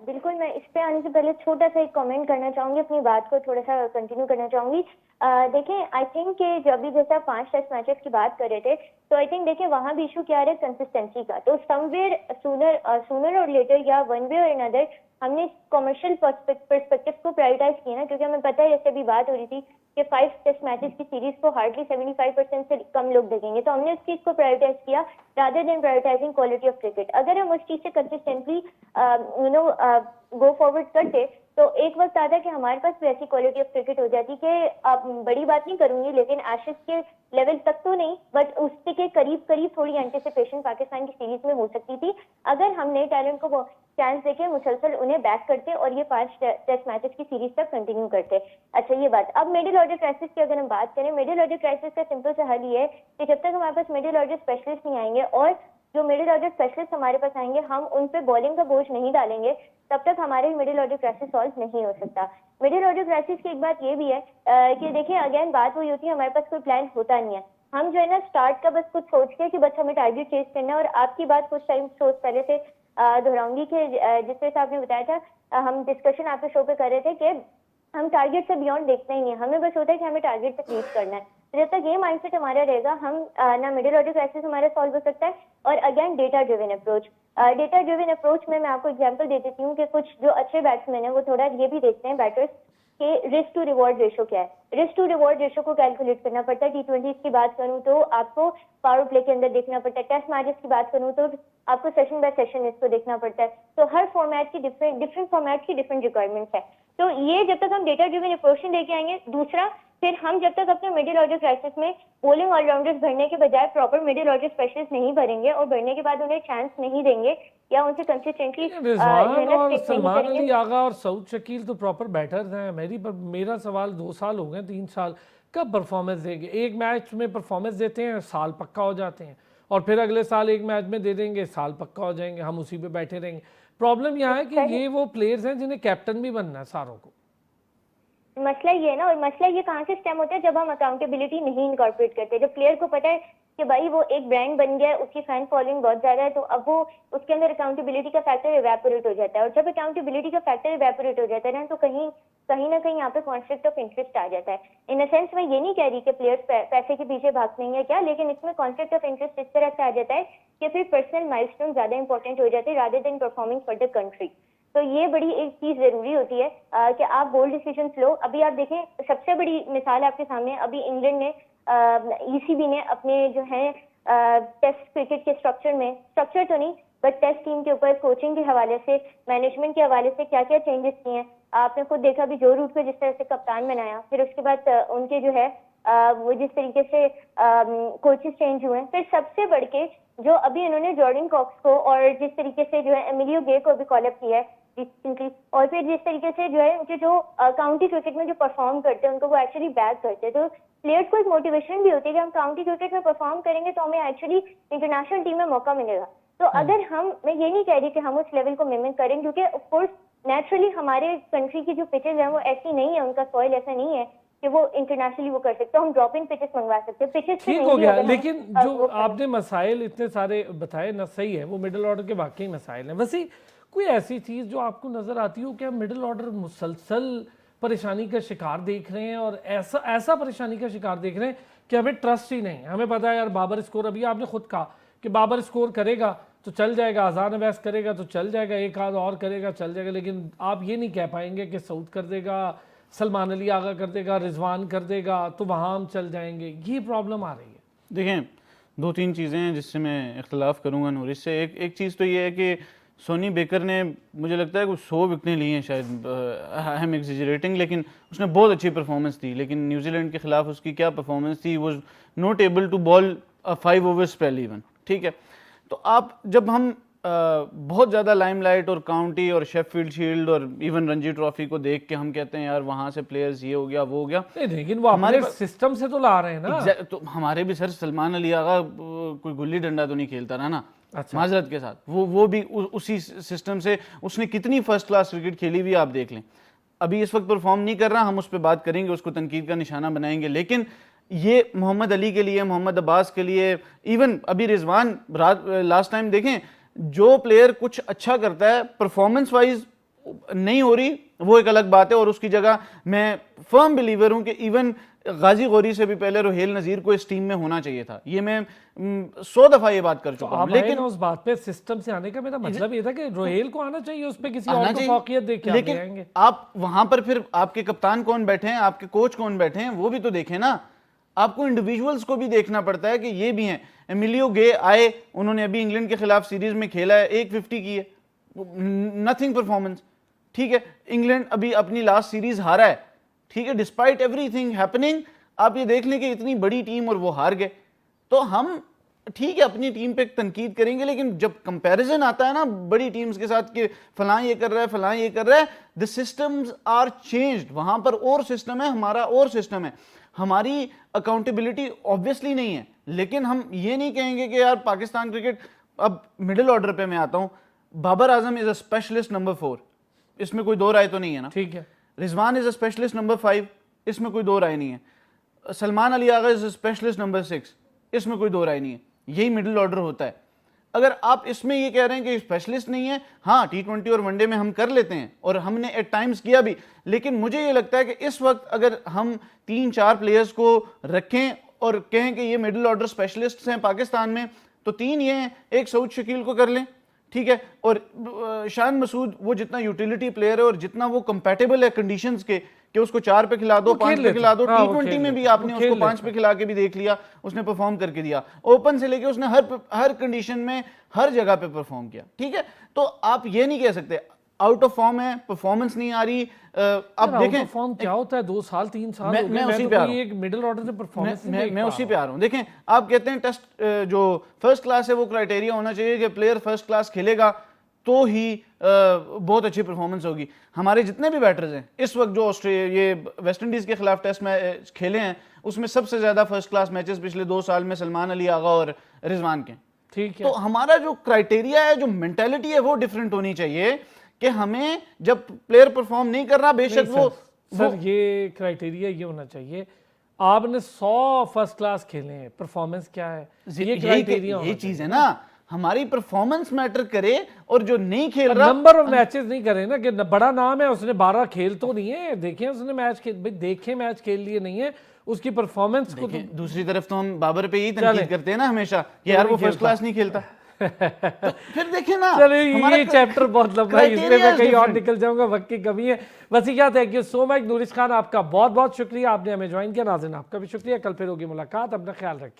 बिल्कुल, मैं इस पे आने से पहले छोटा सा एक कमेंट करना चाहूंगी, अपनी बात को थोड़ा सा कंटिन्यू करना चाहूंगी। देखें, आई थिंक कि जब भी जैसे आप 5 टेस्ट मैचेस की बात कर रहे थे, तो आई थिंक देखिए वहां भी इशू क्या रहा है, कंसिस्टेंसी का। तो समवेयर सूनर और लेटर या वन वे और अनदर हमने कमर्शियल पर्सपेक्टिव को प्रायोरिटाइज किया ना, क्योंकि हमें पता है जैसे अभी बात हो रही थी कि 5 टेस्ट मैचेस की सीरीज को हार्डली 75% से कम लोग देखेंगे, तो हमने उस चीज को प्रायोरिटाइज किया rather than prioritising quality of cricket. अगर हम उस चीज से कंसिस्टेंटली गो फॉरवर्ड करते तो एक वक्त आता कि हमारे पास भी ऐसी क्वालिटी ऑफ क्रिकेट हो जाती कि आप बड़ी बात नहीं करूंगी लेकिन एशेज के लेवल तक तो नहीं, बट उसके के करीब करीब थोड़ी एंटिसिपेशन पाकिस्तान की सीरीज में हो सकती थी अगर हम नए टैलेंट को चांस देके मुसलसल उन्हें बैक करते और ये 5 टेस्ट मैचेस की सीरीज तक कंटिन्यू करते। अच्छा, ये बात। अब मिडिल ऑर्डर क्राइसिस की अगर हम बात करें, मिडिल ऑर्डर क्राइसिस का सिंपल सा हल ये है कि जब तक हमारे पास मिडिल ऑर्डर स्पेशलिस्ट नहीं आएंगे और जो मिडिल ऑर्डर स्पेशलिस्ट हमारे पास आएंगे हम उन पे बॉलिंग का बोझ नहीं डालेंगे, तब तक हमारे मिडिल ऑर्डर क्राइसिस सॉल्व नहीं हो सकता। मिडिल ऑर्डर क्राइसिस की एक बात ये भी है कि देखिए अगेन बात वही होती है, हमारे पास कोई प्लान होता नहीं है। हम जो है ना स्टार्ट का बस कुछ सोच के कि बस हमें टारगेट चेज करना है। और आपकी बात कुछ टाइम शो पहले से दोहराऊंगी कि जिस तरह से आपने बताया था, हम डिस्कशन आपके शो पे कर रहे थे कि हम टारगेट से बियॉन्ड देखते ही नहीं, हमें बस होता है कि हमें टारगेट तक रीच करना है। तो जब तक ये माइंडसेट हमारा रहेगा, हम ना मिडिल ऑर्डर क्राइसिस हमारा सॉल्व हो सकता है। और again data driven approach, data driven approach में मैं आपको एग्जांपल दे देती हूँ कि कुछ जो अच्छे बैट्समैन है वो थोड़ा ये भी देखते हैं बैटर्स कि रिस्क टू रिवॉर्ड रेशो क्या है। रिस्क टू रिवॉर्ड रेशो को कैलकुलेट करना पड़ता है। T20 की बात करूं तो आपको पावर प्ले के अंदर देखना पड़ता है, टेस्ट मैचेस की बात करूं तो आपको सेशन बाय सेशन इसको देखना पड़ता है। तो हर फॉर्मेट की डिफरेंट फॉर्मेट की डिफरेंट रिक्वायरमेंट्स है। तो ये जब तक हम डेटा ड्रिवन अप्रोच लेके आएंगे, दूसरा फिर हम जब तक अपने मिडिल ऑर्डर क्राइसिस में बॉलिंग ऑलराउंडर्स भरने के बजाय प्रॉपर मिडिल ऑर्डर स्पेशलिस्ट नहीं भरेंगे और भरने के बाद उन्हें चांस नहीं देंगे या उनसे कंसिस्टेंटली रिजवान और सलमान अली आगा और सऊद शकील तो प्रॉपर बैटर्स हैं। मेरा सवाल 2 साल हो गए, 3 साल, कब परफॉर्मेंस देंगे? एक मैच में परफॉर्मेंस देते हैं, साल पक्का हो जाते हैं, और फिर अगले साल एक मैच में दे देंगे, साल पक्का हो जाएंगे, हम उसी पे बैठे रहेंगे। प्रॉब्लम यहाँ है कि ये वो प्लेयर्स हैं जिन्हें कैप्टन भी बनना है सारों को। मसला ये है ना, और मसला ये कहाँ से स्टेम होता है, जब हम अकाउंटेबिलिटी नहीं इनकॉर्पोरेट करते। जब प्लेयर को पता है कि भाई वो एक ब्रांड बन गया है, उसकी फैन फॉलोइंग बहुत ज्यादा है, तो अब वो उसके अंदर अकाउंटेबिलिटी का फैक्टर इवेपोरेट हो जाता है। और जब अकाउंटेबिलिटी का फैक्टर इवेपोरेट हो जाता है ना, तो कहीं ना कहीं यहाँ पे कॉन्फ्लिक्ट ऑफ इंटरेस्ट आ जाता है। इन अ सेंस मैं ये नहीं कह रही कि प्लेयर्स पैसे के पीछे भागते हैं क्या, लेकिन इसमें कॉन्फ्लिक्ट ऑफ इंटरेस्ट इस तरह से आ जाता है कि फिर पर्सनल माइलस्टोन ज्यादा इंपॉर्टेंट हो जाते हैं rather than performing for the country. तो ये बड़ी एक चीज जरूरी होती है कि आप बोल्ड डिसीजंस लो। अभी आप देखें, सबसे बड़ी मिसाल आपके सामने, अभी इंग्लैंड ने ECB ने अपने जो है टेस्ट क्रिकेट के स्ट्रक्चर तो नहीं बट टेस्ट टीम के ऊपर कोचिंग के हवाले से, मैनेजमेंट के हवाले से क्या क्या चेंजेस किए हैं। आपने खुद देखा भी जो रूट को जिस तरह से कप्तान बनाया, फिर उसके बाद उनके जो है वो जिस तरीके से कोचेस चेंज हुए, फिर सबसे बढ़ के जो अभी इन्होंने जॉर्डन कॉक्स को और जिस तरीके से जो है एमिलियो गे को भी कॉल अप किया है रिसेंटली, और फिर जिस तरीके से जो है उनके जो काउंटी क्रिकेट में जो परफॉर्म करते हैं उनको वो एक्चुअली बैक करते हैं। तो प्लेयर्स को एक मोटिवेशन भी होती है कि हम काउंटी क्रिकेट में परफॉर्म करेंगे तो हमें एक्चुअली इंटरनेशनल टीम में मौका मिलेगा। तो अगर मैं ये नहीं कह रही कि हम उस लेवल को मिमिक करें, क्योंकि ऑफ कोर्स नेचुरली हमारे कंट्री की जो पिचेज है वो ऐसी नहीं है, उनका सॉइल ऐसा नहीं है कि वो इंटरनेशनली वो कर सकते हैं। हम ड्रॉप इन पिचेस मंगवा सकते हैं, पिचेस ठीक हो गया। लेकिन जो आपने मसाइल इतने सारे बताए ना, सही है, वो मिडिल ऑर्डर के वाकई मसाइल हैं। वैसे कोई ऐसी चीज़ जो आपको नज़र आती हो कि हम मिडिल ऑर्डर मुसलसल परेशानी का शिकार देख रहे हैं, और ऐसा परेशानी का शिकार देख रहे हैं कि हमें ट्रस्ट ही नहीं। हमें पता है यार बाबर स्कोर, अभी आपने खुद कहा कि बाबर स्कोर करेगा तो चल जाएगा, अजान अवैस करेगा तो चल जाएगा, एक आध और करेगा चल जाएगा, लेकिन आप ये नहीं कह पाएंगे कि सऊद कर देगा, सलमान अली आगा कर देगा, रिजवान कर देगा तो वहाँ हम चल जाएंगे। ये प्रॉब्लम आ रही है। देखें, 2-3 चीज़ें हैं जिससे मैं इख्तलाफ करूँगा नूर से। एक चीज़ तो ये है कि सोनी बेकर ने, मुझे लगता है कुछ 100 विकटें ली हैं शायद, आई एम एग्जेजरेटिंग, लेकिन उसने बहुत अच्छी परफॉर्मेंस दी। लेकिन न्यूजीलैंड के खिलाफ उसकी क्या परफॉर्मेंस थी, was not able to bowl 5 over spell even, ठीक है। तो आप जब हम बहुत ज़्यादा लाइमलाइट और काउंटी और शेफील्ड शील्ड और इवन रणजी ट्रॉफी को देख के हम कहते हैं यार वहाँ से प्लेयर्स ये हो गया वो हो गया, लेकिन वो हमारे सिस्टम से तो ला रहे हैं ना। तो हमारे भी सर सलमान अली आगा कोई गुल्ली डंडा तो नहीं खेलता रहा ना, माजरत के साथ वो भी उसी सिस्टम से उसने कितनी फर्स्ट क्लास क्रिकेट खेली हुई आप देख लें। अभी इस वक्त परफॉर्म नहीं कर रहा, हम उस पर बात करेंगे, उसको तनकीद का निशाना बनाएंगे, लेकिन ये मोहम्मद अली के लिए, मोहम्मद अब्बास के लिए, इवन अभी रिजवान लास्ट टाइम देखें, जो प्लेयर कुछ अच्छा करता है परफॉर्मेंस वाइज नहीं हो रही वो एक अलग बात है, और उसकी जगह मैं फर्म बिलीवर हूं कि इवन गाजी गौरी से भी पहले रोहेल नजीर को इस टीम में होना चाहिए था। ये मैं 100 दफा ये बात कर चुका हूं, लेकिन उस बात पे सिस्टम से आने का मेरा मतलब ये था कि रोहेल को आना चाहिए, उस पे किसी और को फौकियत देके लेकिन आएंगे। आप वहां पर फिर आपके कप्तान कौन बैठे हैं, आपके कोच कौन बैठे हैं, वो भी तो देखें ना। आपको इंडिविजुअल्स को भी देखना पड़ता है कि ये भी हैं। एमिलियो गे आए, उन्होंने अभी इंग्लैंड के खिलाफ सीरीज में खेला है, 150 की है, नथिंग परफॉर्मेंस, ठीक है। इंग्लैंड अभी अपनी लास्ट सीरीज हारा है, ठीक है, डिस्पाइट एवरीथिंग हैपनिंग। आप ये देख लें कि इतनी बड़ी टीम और वो हार गए। तो हम ठीक है अपनी टीम पे तनकीद करेंगे, लेकिन जब कंपैरिजन आता है ना बड़ी टीम्स के साथ कि फलां ये कर रहा है, फलां ये कर रहा है, द सिस्टम्स आर चेंज्ड। वहां पर और सिस्टम है, हमारा और सिस्टम है। हमारी अकाउंटेबिलिटी ऑब्वियसली नहीं है, लेकिन हम ये नहीं कहेंगे कि यार पाकिस्तान क्रिकेट, अब मिडिल ऑर्डर पे मैं आता हूं, Babar Azam is a specialist number 4, इसमें कोई दो राय तो नहीं है ना, ठीक है। Rizwan is a specialist number 5, इसमें कोई दो राय नहीं है। Salman Ali Agha is a specialist number 6, इसमें कोई दो राय नहीं है। यही मिडिल ऑर्डर होता है। अगर आप इसमें ये कह रहे हैं कि स्पेशलिस्ट नहीं है, हाँ T20 और वनडे में हम कर लेते हैं और हमने एट टाइम्स किया भी, लेकिन मुझे ये लगता है कि इस वक्त अगर हम 3-4 प्लेयर्स को रखें और कहें कि ये मिडिल ऑर्डर स्पेशलिस्ट हैं पाकिस्तान में, तो 3 ये हैं, एक सऊद शकील को कर लें, ठीक है, और शान मसूद वो जितना यूटिलिटी प्लेयर है और जितना वो कंपैटिबल है कंडीशंस के कि उसको 4 पे खिला दो, 5 पे खिला दो। T20 में भी आपने उसको 5 पे खिला के भी देख लिया, उसने परफॉर्म करके दिया। ओपन से लेके उसने हर कंडीशन में हर जगह पे परफॉर्म किया, ठीक है। तो आप ये नहीं कह सकते आउट ऑफ फॉर्म है, परफॉर्मेंस नहीं आ रही। अब देखें फॉर्म क्या होता है, 2 साल 3 साल मैं उसी पे आ रहा हूं, एक मिडिल ऑर्डर से परफॉर्मेंस मैं उसी पे आ रहा हूं। देखें आप कहते हैं टेस्ट जो फर्स्ट क्लास है वो क्राइटेरिया होना चाहिए कि प्लेयर फर्स्ट क्लास खेलेगा तो ही बहुत अच्छी परफॉर्मेंस होगी। हमारे जितने भी बैटर्स हैं इस वक्त जो ऑस्ट्रेलिया ये वेस्ट इंडीज के खिलाफ टेस्ट मैच खेले हैं, उसमें सबसे ज्यादा फर्स्ट क्लास मैचेस पिछले 2 साल में सलमान अली आगा और रिजवान के, ठीक है। तो हमारा जो क्राइटेरिया है, जो मेंटालिटी है, वो डिफरेंट होनी चाहिए कि हमें जब प्लेयर परफॉर्म नहीं कर रहा, बेशक सर ये क्राइटेरिया ये होना चाहिए, आपने 100 फर्स्ट क्लास खेले हैं, परफॉर्मेंस क्या है, ये क्राइटेरिया, ये चीज है ना, हमारी परफॉर्मेंस मैटर करे, और जो नहीं खेल रहा नंबर ऑफ मैचेस नहीं करे ना, कि बड़ा नाम है उसने 12 खेल तो नहीं है, देखे उसने मैच खेल, भाई देखे मैच खेल लिए नहीं है, उसकी परफॉर्मेंस को दूसरी तरफ तो हम बाबर पे ही तनकीद करते हैं ना हमेशा कि यार वो फर्स्ट क्लास नहीं खेलता। तो फिर देखें ना, चलिए ये चैप्टर बहुत लंबा है, इसमें मैं कहीं और निकल जाऊंगा, वक्त की कमी है। बस क्या, thank you so much. Noorish Khan आपका बहुत बहुत शुक्रिया, आपने हमें ज्वाइन किया। नाज़रीन आपका भी शुक्रिया, कल फिर होगी मुलाकात, अपना ख्याल रखिए।